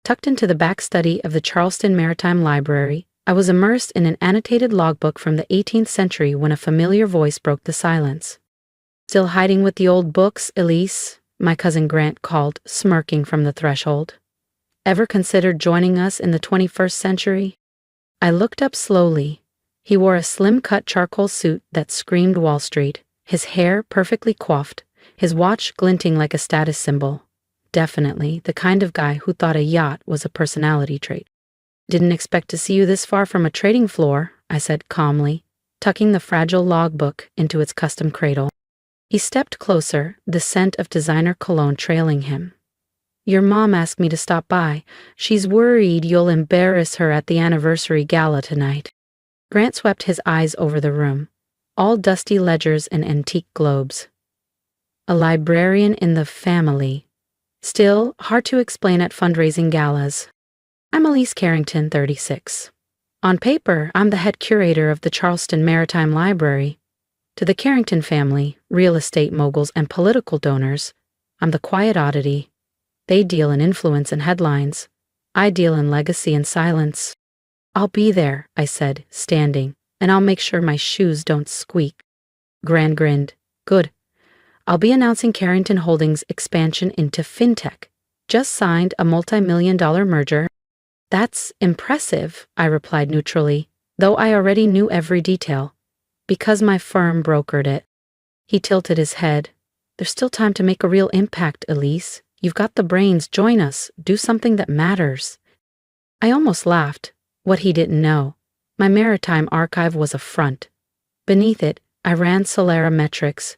Tucked into the back study of the Charleston Maritime Library, I was immersed in an annotated logbook from the 18th century when a familiar voice broke the silence. "Still hiding with the old books, Elise?" my cousin Grant called, smirking from the threshold. "Ever considered joining us in the 21st century?" I looked up slowly. He wore a slim-cut charcoal suit that screamed Wall Street, his hair perfectly coiffed, his watch glinting like a status symbol. Definitely the kind of guy who thought a yacht was a personality trait. "Didn't expect to see you this far from a trading floor," I said calmly, tucking the fragile logbook into its custom cradle. He stepped closer, the scent of designer cologne trailing him. "Your mom asked me to stop by. She's worried you'll embarrass her at the anniversary gala tonight." Grant swept his eyes over the room, all dusty ledgers and antique globes. A librarian in the family. Still, hard to explain at fundraising galas. "I'm Elise Carrington, 36. On paper, I'm the head curator of the Charleston Maritime Library. To the Carrington family, real estate moguls and political donors, I'm the quiet oddity. They deal in influence and headlines. I deal in legacy and silence." "I'll be there," I said, standing, "and I'll make sure my shoes don't squeak." Grant grinned. "Good. I'll be announcing Carrington Holdings' expansion into fintech. Just signed a multi-million-dollar merger." "That's impressive," I replied neutrally, though I already knew every detail. "Because my firm brokered it." He tilted his head. "There's still time to make a real impact, Elise. You've got the brains. Join us. Do something that matters." I almost laughed. What he didn't know, my maritime archive was a front. Beneath it, I ran Solera Metrics,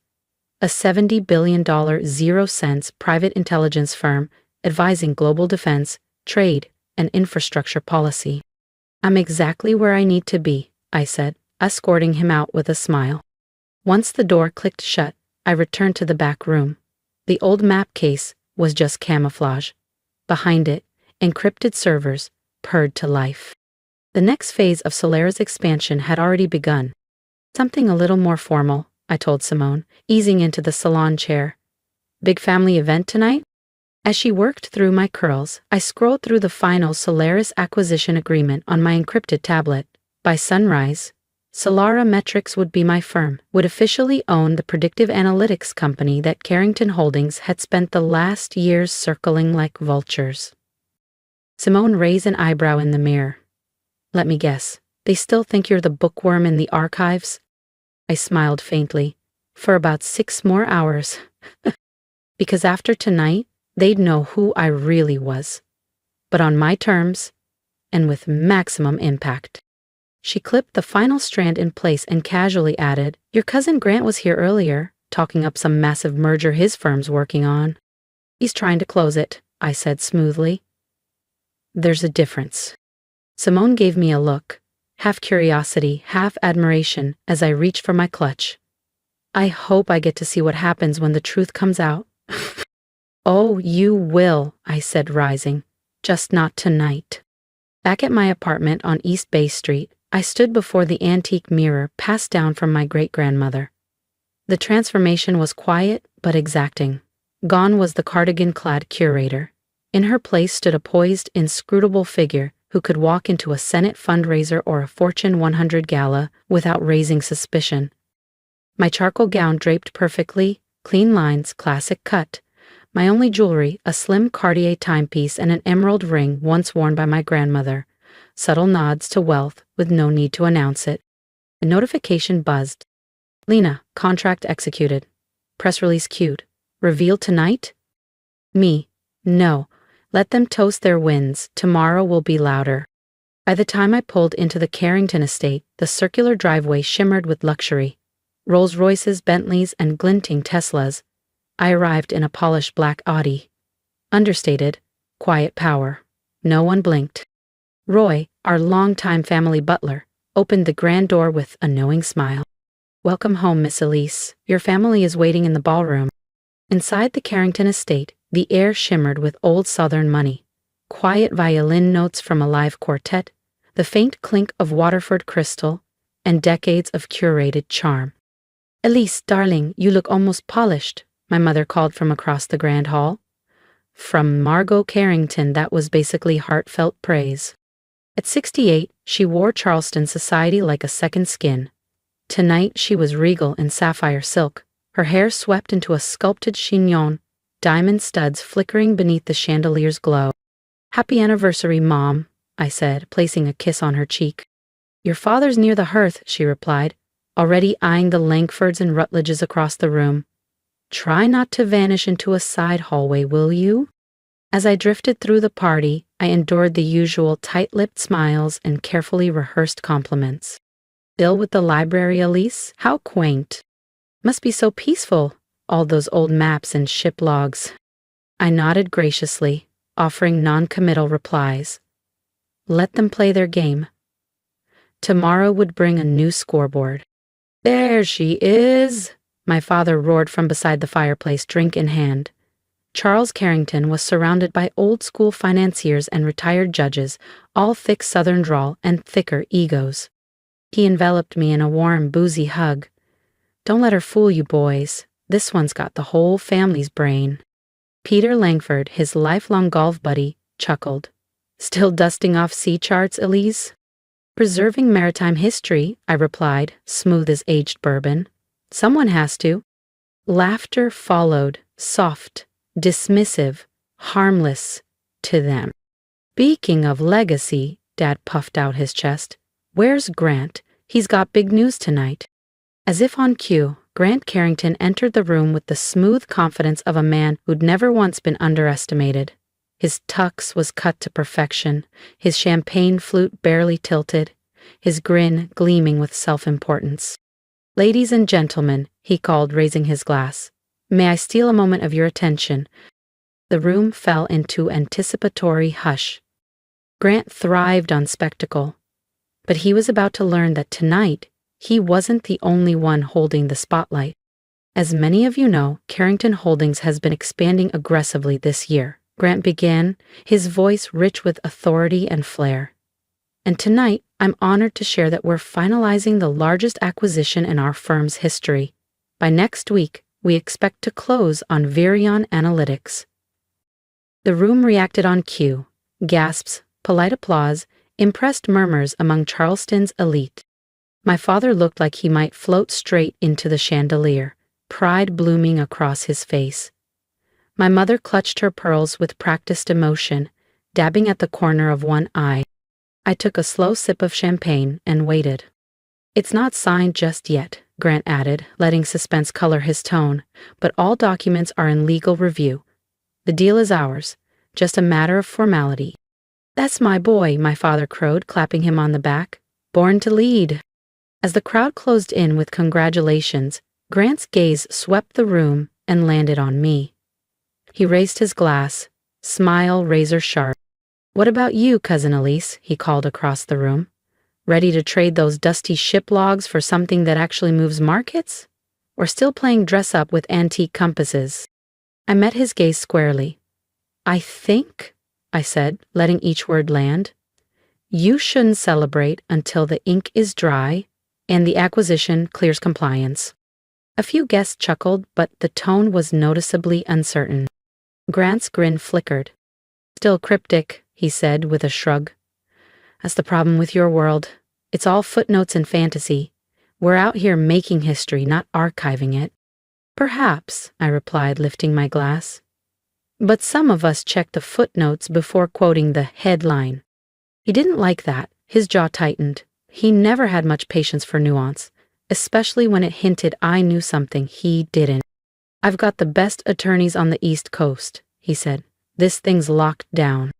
a $70 billion zero-cents private intelligence firm advising global defense, trade, and infrastructure policy. "I'm exactly where I need to be," I said, escorting him out with a smile. Once the door clicked shut, I returned to the back room. The old map case was just camouflage. Behind it, encrypted servers purred to life. The next phase of Solera's expansion had already begun. "Something a little more formal," I told Simone, easing into the salon chair. "Big family event tonight?" As she worked through my curls, I scrolled through the final Solaris acquisition agreement on my encrypted tablet. By sunrise, Solera Metrics would be my firm, would officially own the predictive analytics company that Carrington Holdings had spent the last years circling like vultures. Simone raised an eyebrow in the mirror. "Let me guess, they still think you're the bookworm in the archives?" I smiled faintly. "For about 6 more hours." Because after tonight, they'd know who I really was. But on my terms, and with maximum impact. She clipped the final strand in place and casually added, "Your cousin Grant was here earlier, talking up some massive merger his firm's working on." "He's trying to close it," I said smoothly. "There's a difference." Simone gave me a look, half curiosity, half admiration, as I reached for my clutch. "I hope I get to see what happens when the truth comes out." "Oh, you will," I said, rising. "Just not tonight." Back at my apartment on East Bay Street, I stood before the antique mirror passed down from my great-grandmother. The transformation was quiet but exacting. Gone was the cardigan-clad curator. In her place stood a poised, inscrutable figure who could walk into a Senate fundraiser or a Fortune 100 gala without raising suspicion. My charcoal gown draped perfectly, clean lines, classic cut. My only jewelry, a slim Cartier timepiece and an emerald ring once worn by my grandmother. Subtle nods to wealth with no need to announce it. A notification buzzed. "Lena, contract executed. Press release queued. Reveal tonight?" Me. "No. Let them toast their wins. Tomorrow will be louder." By the time I pulled into the Carrington estate, the circular driveway shimmered with luxury. Rolls-Royces, Bentleys, and glinting Teslas. I arrived in a polished black Audi. Understated, quiet power. No one blinked. Roy, our longtime family butler, opened the grand door with a knowing smile. "Welcome home, Miss Elise. Your family is waiting in the ballroom." Inside the Carrington estate, the air shimmered with old Southern money. Quiet violin notes from a live quartet, the faint clink of Waterford crystal, and decades of curated charm. "Elise, darling, you look almost polished," my mother called from across the grand hall. from Margot Carrington that was basically heartfelt praise. At 68, she wore Charleston society like a second skin. Tonight she was regal in sapphire silk, her hair swept into a sculpted chignon, diamond studs flickering beneath the chandelier's glow. "Happy anniversary, Mom," I said, placing a kiss on her cheek. "Your father's near the hearth," she replied, already eyeing the Langfords and Rutledges across the room. "Try not to vanish into a side hallway, will you?" As I drifted through the party, I endured the usual tight-lipped smiles and carefully rehearsed compliments. "Ill with the library, Elise? How quaint. Must be so peaceful, all those old maps and ship logs." I nodded graciously, offering non-committal replies. Let them play their game. Tomorrow would bring a new scoreboard. "There she is!" my father roared from beside the fireplace, drink in hand. Charles Carrington was surrounded by old-school financiers and retired judges, all thick Southern drawl and thicker egos. He enveloped me in a warm, boozy hug. "Don't let her fool you, boys. This one's got the whole family's brain." Peter Langford, his lifelong golf buddy, chuckled. "Still dusting off sea charts, Elise?" "Preserving maritime history," I replied, smooth as aged bourbon. "Someone has to." Laughter followed, soft, dismissive, harmless to them. "Speaking of legacy," Dad puffed out his chest, "where's Grant? He's got big news tonight." As if on cue, Grant Carrington entered the room with the smooth confidence of a man who'd never once been underestimated. His tux was cut to perfection, his champagne flute barely tilted, his grin gleaming with self-importance. "Ladies and gentlemen," he called, raising his glass, "may I steal a moment of your attention?" The room fell into anticipatory hush. Grant thrived on spectacle, but he was about to learn that tonight he wasn't the only one holding the spotlight. As many of you know, Carrington Holdings has been expanding aggressively this year. Grant began, his voice rich with authority and flair. "And tonight, I'm honored to share that we're finalizing the largest acquisition in our firm's history. By next week, we expect to close on Virion Analytics." The room reacted on cue. Gasps, polite applause, impressed murmurs among Charleston's elite. My father looked like he might float straight into the chandelier, pride blooming across his face. My mother clutched her pearls with practiced emotion, dabbing at the corner of one eye. I took a slow sip of champagne and waited. "It's not signed just yet," Grant added, letting suspense color his tone, "but all documents are in legal review. The deal is ours, just a matter of formality." "That's my boy," my father crowed, clapping him on the back. "Born to lead." As the crowd closed in with congratulations, Grant's gaze swept the room and landed on me. He raised his glass, smile razor sharp. "What about you, Cousin Elise?" he called across the room. "Ready to trade those dusty ship logs for something that actually moves markets? Or still playing dress-up with antique compasses?" I met his gaze squarely. "I think," I said, letting each word land, "you shouldn't celebrate until the ink is dry and the acquisition clears compliance." A few guests chuckled, but the tone was noticeably uncertain. Grant's grin flickered. "Still cryptic," he said with a shrug. "That's the problem with your world. It's all footnotes and fantasy. We're out here making history, not archiving it." "Perhaps," I replied, lifting my glass. "But some of us check the footnotes before quoting the headline." He didn't like that. His jaw tightened. He never had much patience for nuance, especially when it hinted I knew something he didn't. "I've got the best attorneys on the East Coast," he said. "This thing's locked down."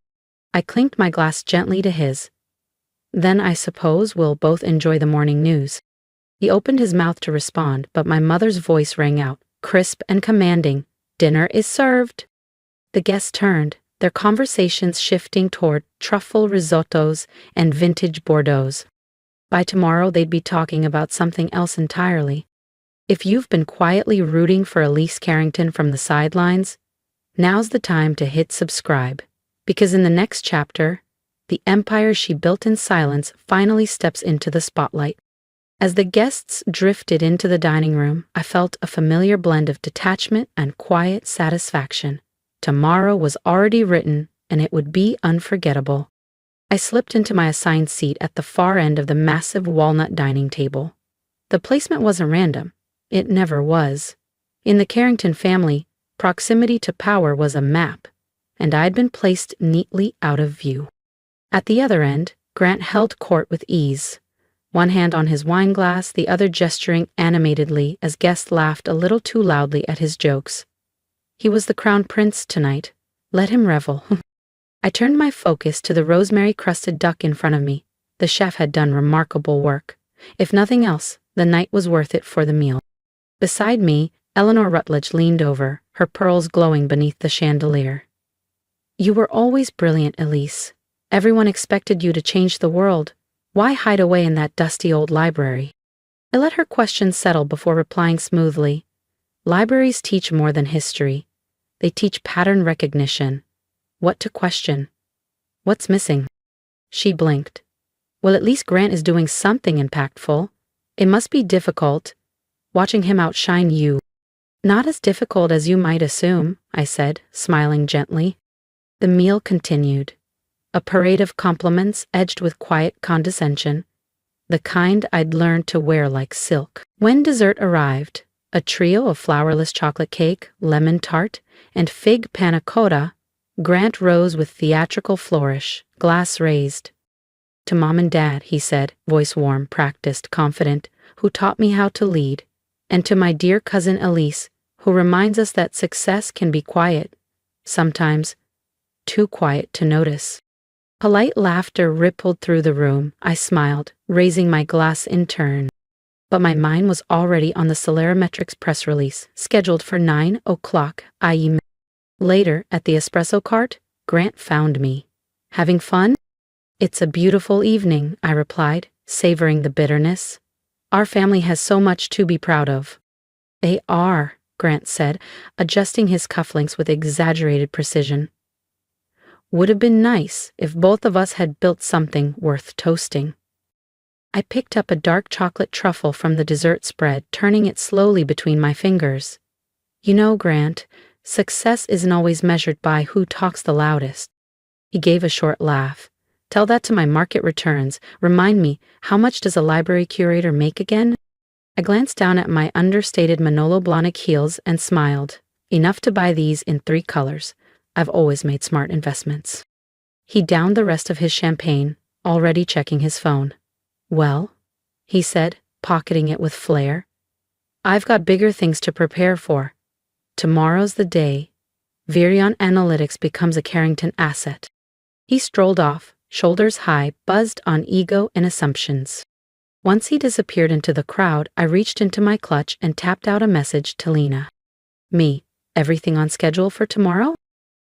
I clinked my glass gently to his. "Then I suppose we'll both enjoy the morning news." He opened his mouth to respond, but my mother's voice rang out, crisp and commanding. "Dinner is served." The guests turned, their conversations shifting toward truffle risottos and vintage Bordeaux. By tomorrow, they'd be talking about something else entirely. If you've been quietly rooting for Elise Carrington from the sidelines, now's the time to hit subscribe, because in the next chapter, the empire she built in silence finally steps into the spotlight. As the guests drifted into the dining room, I felt a familiar blend of detachment and quiet satisfaction. Tomorrow was already written, and it would be unforgettable. I slipped into my assigned seat at the far end of the massive walnut dining table. The placement wasn't random. It never was. In the Carrington family, proximity to power was a map, and I'd been placed neatly out of view. At the other end, Grant held court with ease, one hand on his wine glass, the other gesturing animatedly as guests laughed a little too loudly at his jokes. He was the crown prince tonight. Let him revel. I turned my focus to the rosemary-crusted duck in front of me. The chef had done remarkable work. If nothing else, the night was worth it for the meal. Beside me, Eleanor Rutledge leaned over, her pearls glowing beneath the chandelier. You were always brilliant, Elise. Everyone expected you to change the world. Why hide away in that dusty old library? I let her question settle before replying smoothly. Libraries teach more than history. They teach pattern recognition. What to question? What's missing? She blinked. Well, at least Grant is doing something impactful. It must be difficult, watching him outshine you. Not as difficult as you might assume, I said, smiling gently. The meal continued. A parade of compliments edged with quiet condescension, the kind I'd learned to wear like silk. When dessert arrived, a trio of flourless chocolate cake, lemon tart, and fig panna cotta, Grant rose with theatrical flourish, glass raised. To Mom and Dad, he said, voice warm, practiced, confident, who taught me how to lead, and to my dear cousin Elise, who reminds us that success can be quiet, sometimes too quiet to notice. Polite laughter rippled through the room. I smiled, raising my glass in turn. But my mind was already on the Solerametrics press release, scheduled for 9 o'clock IE. Later, at the espresso cart, Grant found me. Having fun? It's a beautiful evening, I replied, savoring the bitterness. Our family has so much to be proud of. They are, Grant said, adjusting his cufflinks with exaggerated precision. Would have been nice if both of us had built something worth toasting. I picked up a dark chocolate truffle from the dessert spread, turning it slowly between my fingers. You know, Grant, success isn't always measured by who talks the loudest. He gave a short laugh. Tell that to my market returns. Remind me, how much does a library curator make again? I glanced down at my understated Manolo Blahnik heels and smiled. Enough to buy these in 3 colors. I've always made smart investments. He downed the rest of his champagne, already checking his phone. Well, he said, pocketing it with flair. I've got bigger things to prepare for. Tomorrow's the day. Virion Analytics becomes a Carrington asset. He strolled off, shoulders high, buzzed on ego and assumptions. Once he disappeared into the crowd, I reached into my clutch and tapped out a message to Lena. Me, everything on schedule for tomorrow?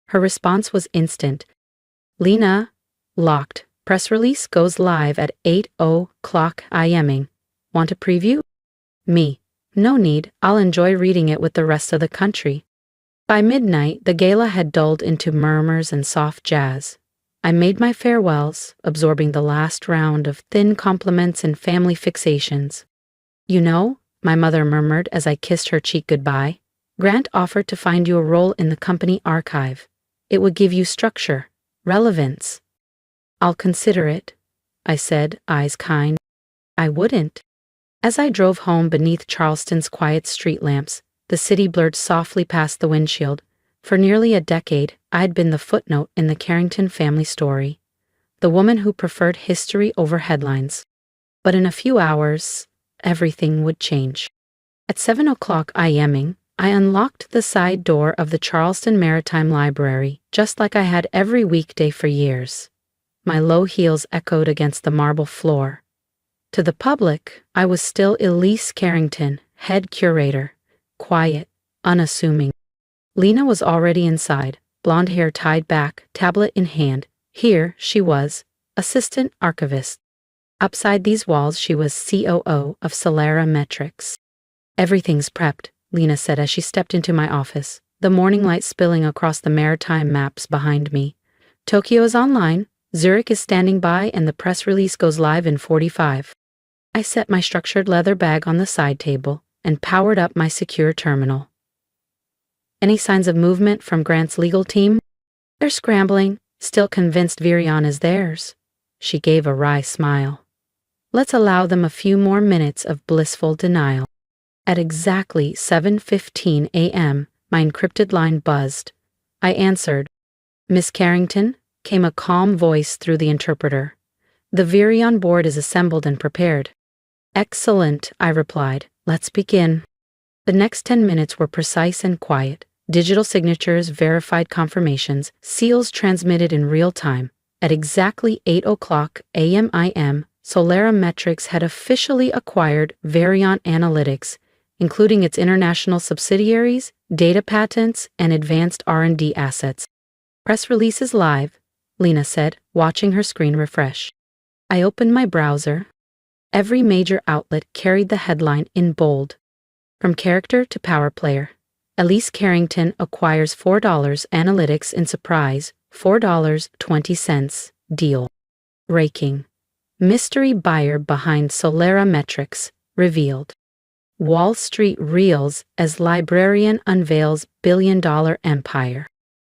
Her response was instant. Lena, locked. Press release goes live at 8 o'clock IMing. Want a preview? Me. No need, I'll enjoy reading it with the rest of the country. By midnight, the gala had dulled into murmurs and soft jazz. I made my farewells, absorbing the last round of thin compliments and family fixations. You know, my mother murmured as I kissed her cheek goodbye, Grant offered to find you a role in the company archive. It would give you structure, relevance. I'll consider it, I said, eyes kind. I wouldn't. As I drove home beneath Charleston's quiet street lamps, the city blurred softly past the windshield. For nearly a decade, I'd been the footnote in the Carrington family story, the woman who preferred history over headlines. But in a few hours, everything would change. At 7 o'clock IMing, I unlocked the side door of the Charleston Maritime Library, just like I had every weekday for years. My low heels echoed against the marble floor. To the public, I was still Elise Carrington, head curator, quiet, unassuming. Lena was already inside, blonde hair tied back, tablet in hand. Here she was, assistant archivist. Upside these walls she was COO of Solerametrics. Everything's prepped, Lena said as she stepped into my office, the morning light spilling across the maritime maps behind me. Tokyo is online, Zurich is standing by, and the press release goes live in 45. I set my structured leather bag on the side table and powered up my secure terminal. Any signs of movement from Grant's legal team? They're scrambling, still convinced Virion is theirs. She gave a wry smile. Let's allow them a few more minutes of blissful denial. At exactly 7:15 a.m., my encrypted line buzzed. I answered. Miss Carrington, came a calm voice through the interpreter. The Virion board is assembled and prepared. Excellent, I replied. Let's begin. The next 10 minutes were precise and quiet. Digital signatures, verified confirmations, seals transmitted in real time. At exactly 8:00 a.m. Solera Metrics had officially acquired Virion Analytics, including its international subsidiaries, data patents, and advanced R&D assets. Press release is live, Lena said, watching her screen refresh. I opened my browser. Every major outlet carried the headline in bold. From character to power player. Elise Carrington acquires $4 analytics in surprise, $4.20 deal. Raking. Mystery buyer behind Solera Metrics, revealed. Wall Street reels as librarian unveils billion-dollar empire.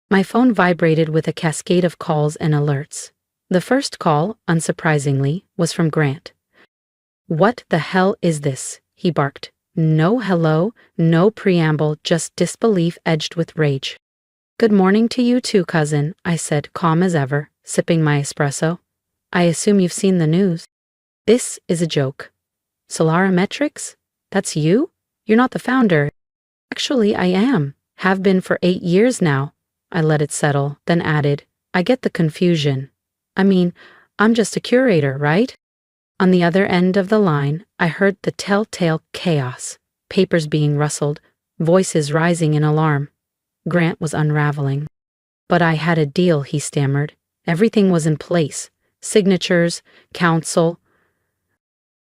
My phone vibrated with a cascade of calls and alerts. The first call, unsurprisingly, was from Grant. What the hell is this? He barked. No hello, no preamble, just disbelief edged with rage. Good morning to you too, cousin, I said, calm as ever, sipping my espresso. I assume you've seen the news. This is a joke. Solera Metrics? That's you? You're not the founder. Actually, I am. Have been for 8 years now. I let it settle, then added, I get the confusion. I mean, I'm just a curator, right? On the other end of the line, I heard the telltale chaos, papers being rustled, voices rising in alarm. Grant was unraveling. But I had a deal, he stammered. Everything was in place. Signatures, counsel.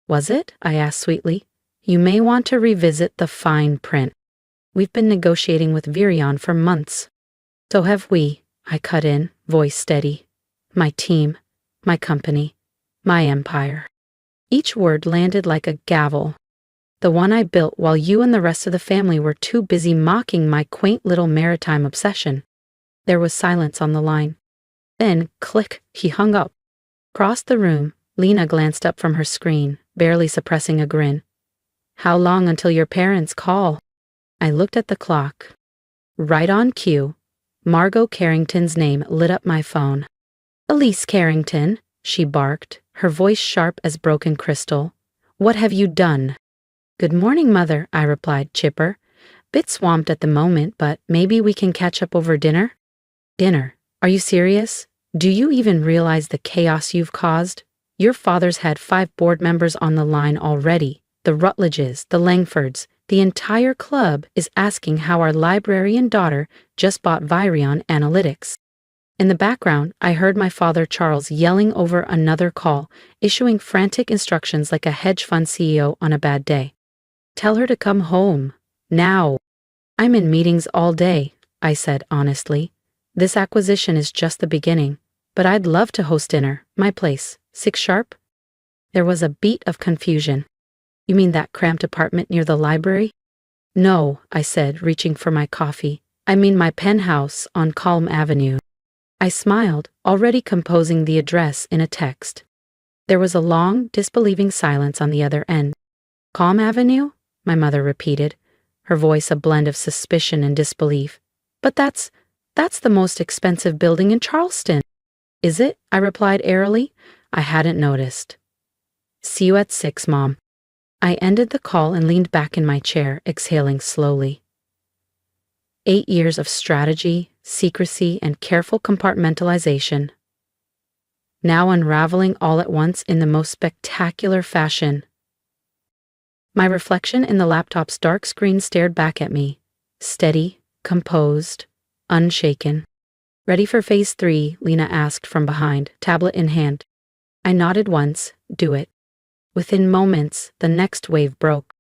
Was it? I asked sweetly. You may want to revisit the fine print. We've been negotiating with Virion for months. So have we, I cut in, voice steady. My team, my company, my empire. Each word landed like a gavel. The one I built while you and the rest of the family were too busy mocking my quaint little maritime obsession. There was silence on the line. Then, click, he hung up. Across the room, Lena glanced up from her screen, barely suppressing a grin. How long until your parents call? I looked at the clock. Right on cue. Margot Carrington's name lit up my phone. Elise Carrington, she barked, her voice sharp as broken crystal. What have you done? Good morning, Mother, I replied, chipper. Bit swamped at the moment, but maybe we can catch up over dinner? Dinner? Are you serious? Do you even realize the chaos you've caused? Your father's had 5 board members on the line already. The Rutledges, the Langfords, the entire club is asking how our librarian daughter just bought Virion Analytics. In the background, I heard my father Charles yelling over another call, issuing frantic instructions like a hedge fund CEO on a bad day. Tell her to come home. Now. I'm in meetings all day, I said honestly. This acquisition is just the beginning, but I'd love to host dinner, my place, 6 sharp. There was a beat of confusion. You mean that cramped apartment near the library? No, I said, reaching for my coffee. I mean my penthouse on Calm Avenue. I smiled, already composing the address in a text. There was a long, disbelieving silence on the other end. Calm Avenue? My mother repeated, her voice a blend of suspicion and disbelief. But that's the most expensive building in Charleston. Is it? I replied airily. I hadn't noticed. See you at 6, Mom. I ended the call and leaned back in my chair, exhaling slowly. 8 years of strategy, secrecy, and careful compartmentalization. Now unraveling all at once in the most spectacular fashion. My reflection in the laptop's dark screen stared back at me, steady, composed, unshaken. Ready for phase 3, Lena asked from behind, tablet in hand. I nodded once, do it. Within moments, the next wave broke.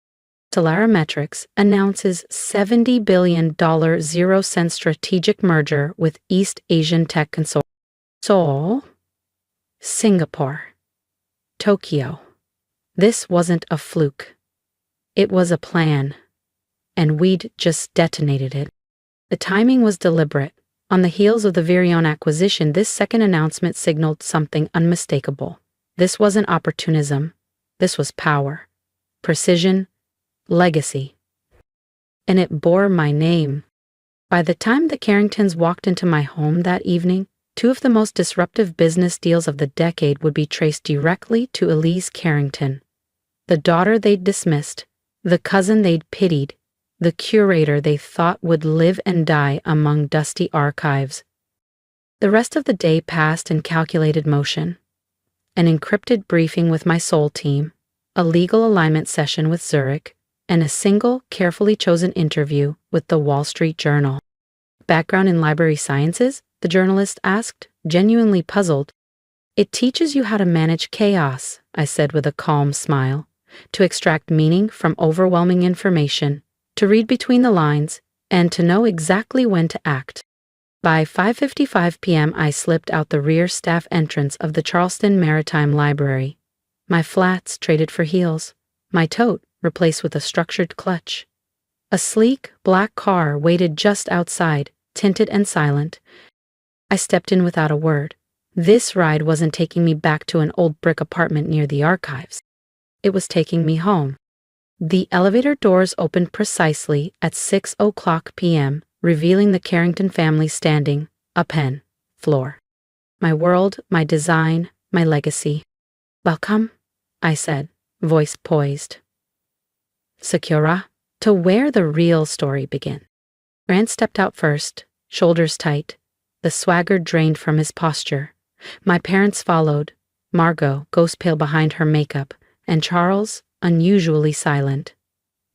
Solera Metrics announces $70 billion 0-cent strategic merger with East Asian Tech Consortium. Seoul, Singapore, Tokyo. This wasn't a fluke. It was a plan, and we'd just detonated it. The timing was deliberate. On the heels of the Virion acquisition, this second announcement signaled something unmistakable. This wasn't opportunism. This was power, precision, legacy. And it bore my name. By the time the Carringtons walked into my home that evening, two of the most disruptive business deals of the decade would be traced directly to Elise Carrington. The daughter they'd dismissed, the cousin they'd pitied, the curator they thought would live and die among dusty archives. The rest of the day passed in calculated motion. An encrypted briefing with my soul team, a legal alignment session with Zurich, and a single, carefully chosen interview with the Wall Street Journal. Background in library sciences? The journalist asked, genuinely puzzled. It teaches you how to manage chaos, I said with a calm smile, to extract meaning from overwhelming information, to read between the lines, and to know exactly when to act. By 5:55 p.m. I slipped out the rear staff entrance of the Charleston Maritime Library. My flats traded for heels, my tote replaced with a structured clutch. A sleek, black car waited just outside, tinted and silent. I stepped in without a word. This ride wasn't taking me back to an old brick apartment near the archives. It was taking me home. The elevator doors opened precisely at 6:00 p.m., revealing the Carrington family standing, a pen, floor. My world, my design, my legacy. Welcome, I said, voice poised. Sakura, to where the real story began. Grant stepped out first, shoulders tight. The swagger drained from his posture. My parents followed, Margot, ghost pale behind her makeup, and Charles, unusually silent.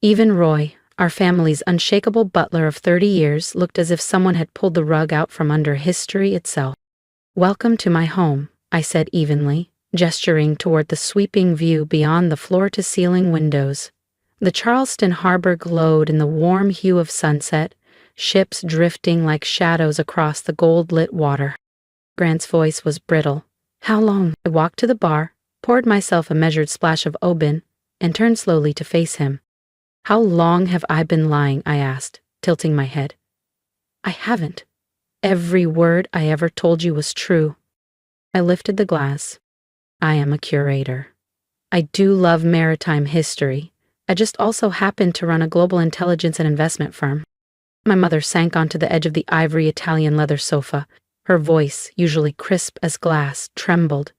Even Roy, our family's unshakable butler of 30 years, looked as if someone had pulled the rug out from under history itself. Welcome to my home, I said evenly, gesturing toward the sweeping view beyond the floor-to-ceiling windows. The Charleston harbor glowed in the warm hue of sunset, ships drifting like shadows across the gold-lit water. Grant's voice was brittle. How long? I walked to the bar, poured myself a measured splash of Oban, and turned slowly to face him. How long have I been lying? I asked, tilting my head. I haven't. Every word I ever told you was true. I lifted the glass. I am a curator. I do love maritime history. I just also happen to run a global intelligence and investment firm. My mother sank onto the edge of the ivory Italian leather sofa. Her voice, usually crisp as glass, trembled.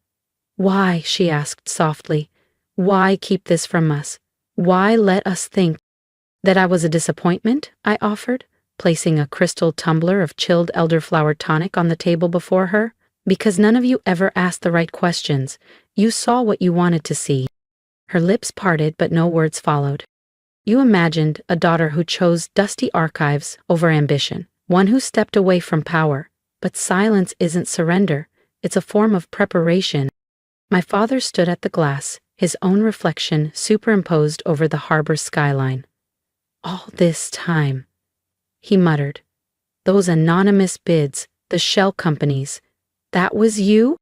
Why, she asked softly, why keep this from us? Why let us think that I was a disappointment? I offered, placing a crystal tumbler of chilled elderflower tonic on the table before her. Because none of you ever asked the right questions. You saw what you wanted to see. Her lips parted, but no words followed. You imagined a daughter who chose dusty archives over ambition, one who stepped away from power. But silence isn't surrender. It's a form of preparation. My father stood at the glass, his own reflection superimposed over the harbor skyline. All this time, he muttered. Those anonymous bids, the shell companies. That was you?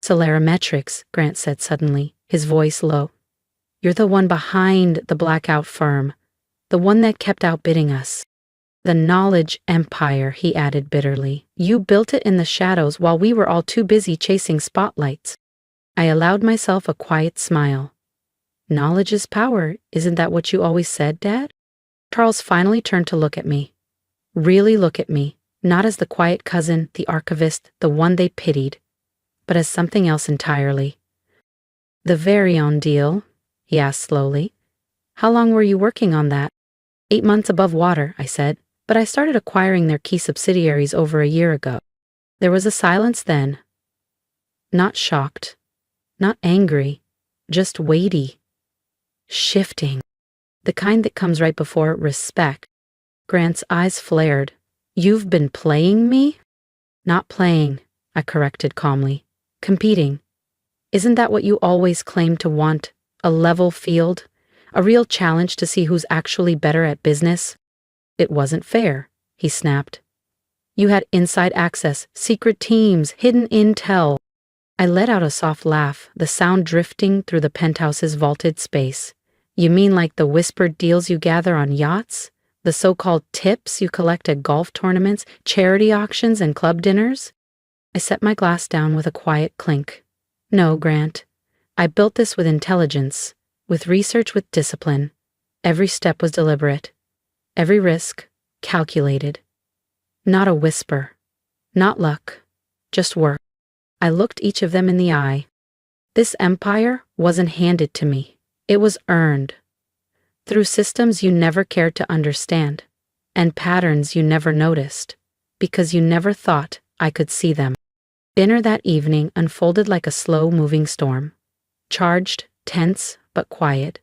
Solarimetrics, Grant said suddenly, his voice low. You're the one behind the blackout firm, the one that kept outbidding us. The knowledge empire, he added bitterly. You built it in the shadows while we were all too busy chasing spotlights. I allowed myself a quiet smile. Knowledge is power, isn't that what you always said, Dad? Charles finally turned to look at me. Really look at me, not as the quiet cousin, the archivist, the one they pitied, but as something else entirely. The Virion deal, he asked slowly. How long were you working on that? 8 months above water, I said, but I started acquiring their key subsidiaries over a year ago. There was a silence then. Not shocked, not angry, just weighty, shifting, the kind that comes right before respect. Grant's eyes flared. You've been playing me? Not playing, I corrected calmly. Competing. Isn't that what you always claimed to want? A level field? A real challenge to see who's actually better at business? It wasn't fair, he snapped. You had inside access, secret teams, hidden intel. I let out a soft laugh, the sound drifting through the penthouse's vaulted space. You mean like the whispered deals you gather on yachts? The so-called tips you collect at golf tournaments, charity auctions, and club dinners? I set my glass down with a quiet clink. No, Grant. I built this with intelligence, with research, with discipline. Every step was deliberate. Every risk, calculated. Not a whisper. Not luck. Just work. I looked each of them in the eye. This empire wasn't handed to me. It was earned. Through systems you never cared to understand, and patterns you never noticed, because you never thought I could see them. Dinner that evening unfolded like a slow-moving storm. Charged, tense, but quiet.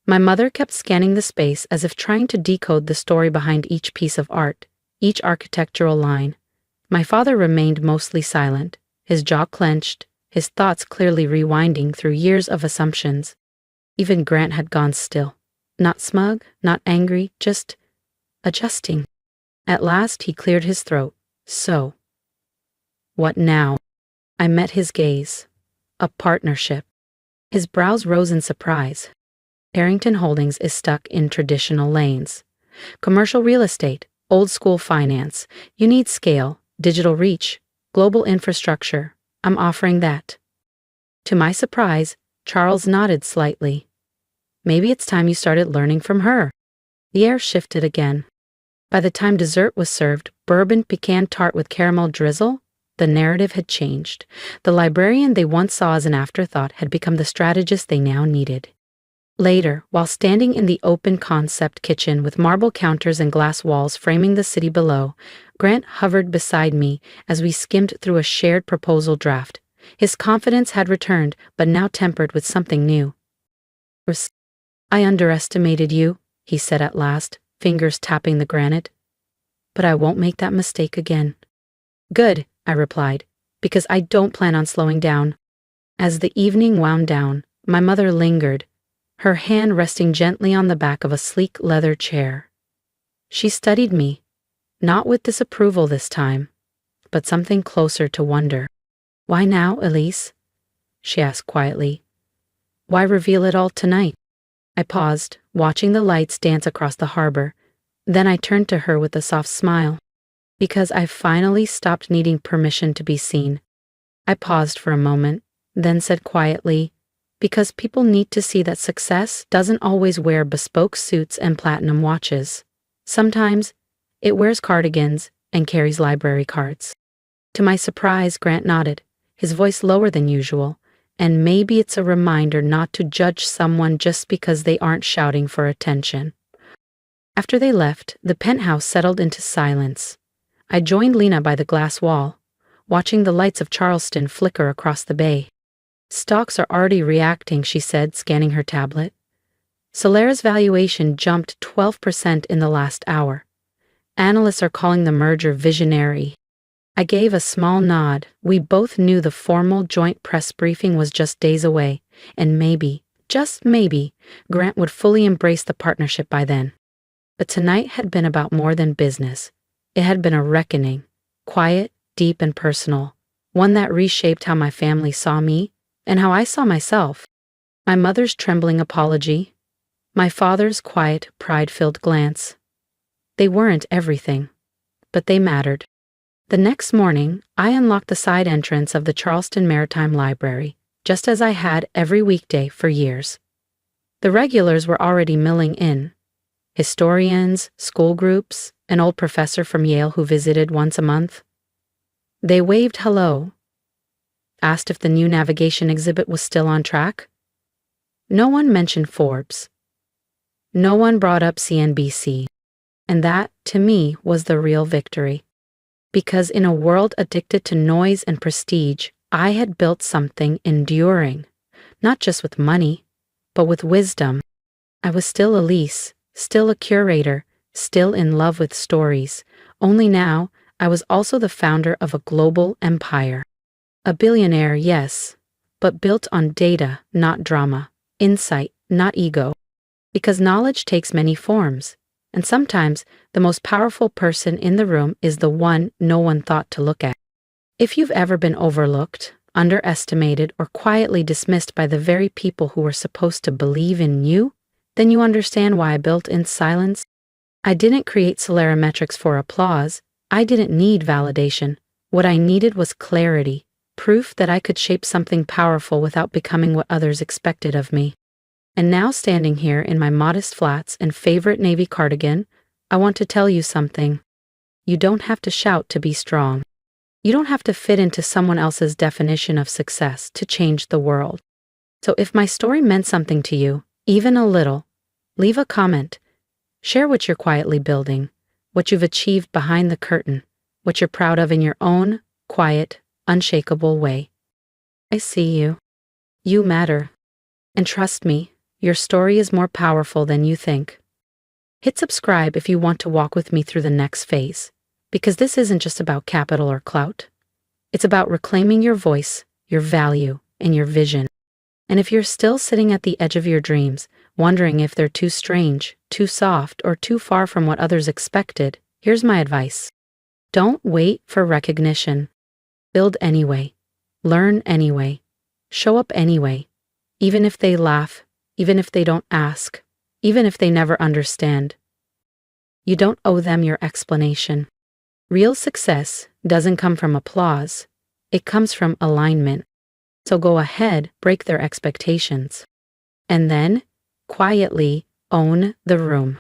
My mother kept scanning the space as if trying to decode the story behind each piece of art, each architectural line. My father remained mostly silent, his jaw clenched, his thoughts clearly rewinding through years of assumptions. Even Grant had gone still. Not smug, not angry, just adjusting. At last he cleared his throat. So, what now? I met his gaze. A partnership. His brows rose in surprise. Harrington Holdings is stuck in traditional lanes. Commercial real estate, old school finance. You need scale, digital reach, global infrastructure. I'm offering that. To my surprise, Charles nodded slightly. Maybe it's time you started learning from her. The air shifted again. By the time dessert was served, bourbon pecan tart with caramel drizzle, the narrative had changed. The librarian they once saw as an afterthought had become the strategist they now needed. Later, while standing in the open concept kitchen with marble counters and glass walls framing the city below, Grant hovered beside me as we skimmed through a shared proposal draft. His confidence had returned, but now tempered with something new. I underestimated you, he said at last, fingers tapping the granite. But I won't make that mistake again. Good, I replied, because I don't plan on slowing down. As the evening wound down, my mother lingered, her hand resting gently on the back of a sleek leather chair. She studied me, not with disapproval this time, but something closer to wonder. Why now, Elise? She asked quietly. Why reveal it all tonight? I paused, watching the lights dance across the harbor. Then I turned to her with a soft smile. Because I finally stopped needing permission to be seen. I paused for a moment, then said quietly, because people need to see that success doesn't always wear bespoke suits and platinum watches. Sometimes, it wears cardigans and carries library cards. To my surprise, Grant nodded, his voice lower than usual. And maybe it's a reminder not to judge someone just because they aren't shouting for attention. After they left, the penthouse settled into silence. I joined Lena by the glass wall, watching the lights of Charleston flicker across the bay. Stocks are already reacting, she said, scanning her tablet. Solera's valuation jumped 12% in the last hour. Analysts are calling the merger visionary. I gave a small nod. We both knew the formal joint press briefing was just days away, and maybe, just maybe, Grant would fully embrace the partnership by then. But tonight had been about more than business. It had been a reckoning, quiet, deep, and personal, one that reshaped how my family saw me and how I saw myself. My mother's trembling apology, my father's quiet, pride-filled glance. They weren't everything, but they mattered. The next morning, I unlocked the side entrance of the Charleston Maritime Library, just as I had every weekday for years. The regulars were already milling in. Historians, school groups, an old professor from Yale who visited once a month. They waved hello, asked if the new navigation exhibit was still on track. No one mentioned Forbes. No one brought up CNBC. And that, to me, was the real victory. Because in a world addicted to noise and prestige, I had built something enduring, not just with money, but with wisdom. I was still Elise, still a curator, still in love with stories, only now I was also the founder of a global empire. A billionaire, yes, but built on data, not drama, insight, not ego. Because knowledge takes many forms. And sometimes, the most powerful person in the room is the one no one thought to look at. If you've ever been overlooked, underestimated, or quietly dismissed by the very people who were supposed to believe in you, then you understand why I built in silence. I didn't create Solera for applause. I didn't need validation. What I needed was clarity, proof that I could shape something powerful without becoming what others expected of me. And now, standing here in my modest flats and favorite navy cardigan, I want to tell you something. You don't have to shout to be strong. You don't have to fit into someone else's definition of success to change the world. So if my story meant something to you, even a little, leave a comment. Share what you're quietly building, what you've achieved behind the curtain, what you're proud of in your own, quiet, unshakable way. I see you. You matter. And trust me, your story is more powerful than you think. Hit subscribe if you want to walk with me through the next phase, because this isn't just about capital or clout. It's about reclaiming your voice, your value, and your vision. And if you're still sitting at the edge of your dreams, wondering if they're too strange, too soft, or too far from what others expected, here's my advice. Don't wait for recognition. Build anyway. Learn anyway. Show up anyway. Even if they laugh, even if they don't ask, even if they never understand. You don't owe them your explanation. Real success doesn't come from applause. It comes from alignment. So go ahead, break their expectations. And then, quietly, own the room.